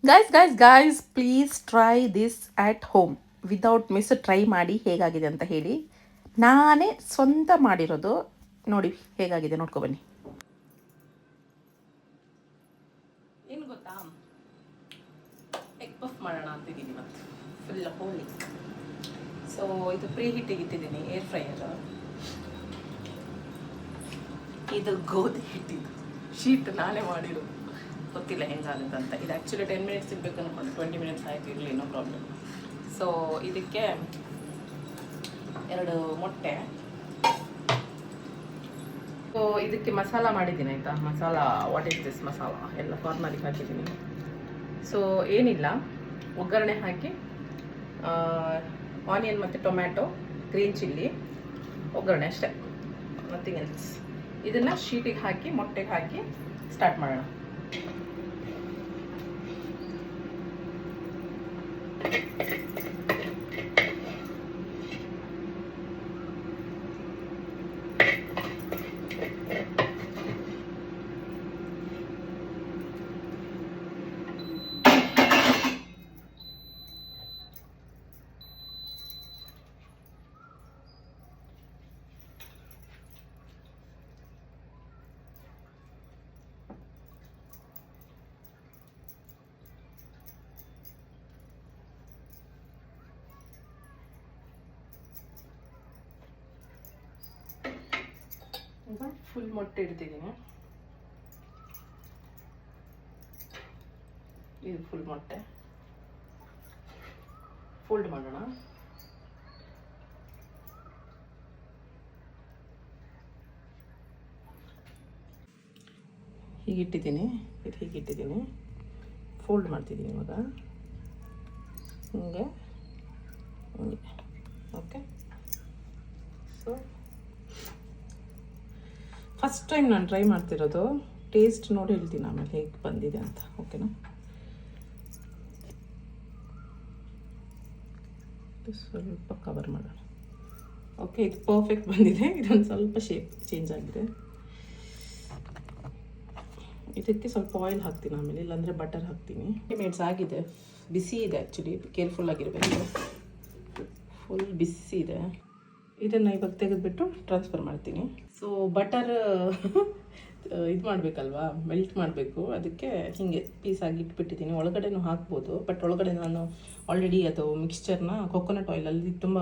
Guys please try this at home without miss. Try ಮಾಡಿ ಹೇಗಾಗಿದೆ ಅಂತ ಹೇಳಿ. ನಾನೇ ಸ್ವಂತ ಮಾಡಿರೋದು. ನೋಡಿ ಹೇಗಾಗಿದೆ, ನೋಡ್ಕೊಬನ್ನಿ. ಏನು ಗೊತ್ತಾ, ಎಗ್ ಪಫ್ ಮಾಡೋಣ ಅಂತಿದ್ದೀನಿ ಇವತ್ತು. Full whole egg. ಸೊ ಇದು ಪ್ರೀ ಹೀಟಿಗೆ ಇಟ್ಟಿದ್ದೀನಿ, ಏರ್ ಫ್ರೈಯರ್. ಇದು ಗೋಧಿ ಹಿಟ್ಟಿದ್ದು ಶೀಟ್ ನಾನೇ ಮಾಡಿರೋದು. ಗೊತ್ತಿಲ್ಲ ಹೆಂಗಾಗುತ್ತೆ ಅಂತ. ಇದು ಆ್ಯಕ್ಚುಲಿ 10 ಮಿನಿಟ್ಸ್ ಇರಬೇಕು ಅಂದ್ಕೊಂಡು 20 ಮಿನಿಟ್ಸ್ ಆಯಿತು, ಇರಲಿ, ನೋ ಪ್ರಾಬ್ಲಮ್. ಸೊ ಇದಕ್ಕೆ 2 ಮೊಟ್ಟೆ. ಸೊ ಇದಕ್ಕೆ ಮಸಾಲ ಮಾಡಿದ್ದೀನಿ ಆಯಿತಾ. Masala, what is this masala, ಎಲ್ಲ ಫಾರ್ಮಲಿಗೆ ಹಾಕಿದ್ದೀನಿ. ಸೊ ಏನಿಲ್ಲ, ಒಗ್ಗರಣೆ ಹಾಕಿ ಆನಿಯನ್ ಮತ್ತು ಟೊಮ್ಯಾಟೊ, ಗ್ರೀನ್ ಚಿಲ್ಲಿ, ಒಗ್ಗರಣೆ ಅಷ್ಟೇ, ನಥಿಂಗ್ ಎಲ್ಸ್. ಇದನ್ನು ಶೀಟಿಗೆ ಹಾಕಿ ಮೊಟ್ಟೆಗೆ ಹಾಕಿ ಸ್ಟಾರ್ಟ್ ಮಾಡೋಣ. ಈಗ ಫುಲ್ ಮೊಟ್ಟೆ ಇಡ್ತಿದ್ದೀನಿ. ಇದು ಫುಲ್ ಮೊಟ್ಟೆ ಫೋಲ್ಡ್ ಮಾಡೋಣ. ಹೀಗಿಟ್ಟಿದ್ದೀನಿ, ಇದು ಹೀಗಿಟ್ಟಿದ್ದೀನಿ, ಫೋಲ್ಡ್ ಮಾಡ್ತಿದ್ದೀನಿ ಇವಾಗ ಹಿಂಗೆ ಹಿಂಗೆ. ಓಕೆ, ಸೊ ಫಸ್ಟ್ ಟೈಮ್ ನಾನು ಟ್ರೈ ಮಾಡ್ತಿರೋದು. ಟೇಸ್ಟ್ ನೋಡಿ ಹೇಳ್ತೀನಿ ಆಮೇಲೆ ಹೇಗೆ ಬಂದಿದೆ ಅಂತ, ಓಕೆನಾ. ಸ್ವಲ್ಪ ಕವರ್ ಮಾಡೋಣ. ಓಕೆ, ಇದು ಪರ್ಫೆಕ್ಟ್ ಬಂದಿದೆ. ಇದೊಂದು ಸ್ವಲ್ಪ ಶೇಪ್ ಚೇಂಜ್ ಆಗಿದೆ. ಇದಕ್ಕೆ ಸ್ವಲ್ಪ ಆಯಿಲ್ ಹಾಕ್ತೀನಿ ಆಮೇಲೆ, ಇಲ್ಲಾಂದರೆ ಬಟರ್ ಹಾಕ್ತೀನಿ. ಮಿನಿಟ್ಸ್ ಆಗಿದೆ, ಬಿಸಿ ಇದೆ ಆ್ಯಕ್ಚುಲಿ, ಕೇರ್ಫುಲ್ ಆಗಿರಬೇಕು. ಫುಲ್ ಬಿಸಿ ಇದೆ. ಇದನ್ನು ಇವಾಗ ತೆಗೆದುಬಿಟ್ಟು ಟ್ರಾನ್ಸ್ಫರ್ ಮಾಡ್ತೀನಿ. ಸೊ ಬಟರ್ ಇದು ಮಾಡಬೇಕಲ್ವಾ, ಮೆಲ್ಟ್ ಮಾಡಬೇಕು. ಅದಕ್ಕೆ ಹೀಗೆ ಪೀಸಾಗಿ ಇಟ್ಬಿಟ್ಟಿದ್ದೀನಿ. ಒಳಗಡೆನೂ ಹಾಕ್ಬೋದು, ಬಟ್ ಒಳಗಡೆ ನಾನು ಆಲ್ರೆಡಿ ಅದು ಮಿಕ್ಸ್ಚರ್ನ ಕೊಕೊನಟ್ ಆಯಿಲಲ್ಲಿ ತುಂಬ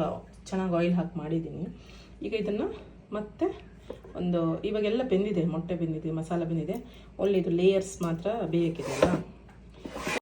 ಚೆನ್ನಾಗಿ ಆಯಿಲ್ ಹಾಕಿ ಮಾಡಿದ್ದೀನಿ. ಈಗ ಇದನ್ನು ಮತ್ತೆ ಇವಾಗೆಲ್ಲ ಬೆಂದಿದೆ, ಮೊಟ್ಟೆ ಬೆಂದಿದೆ, ಮಸಾಲ ಬೆಂದಿದೆ. ಒಳ್ಳೆ ಇದು ಲೇಯರ್ಸ್ ಮಾತ್ರ ಬೇಯಕ್ಕಿದೆಯಲ್ಲ,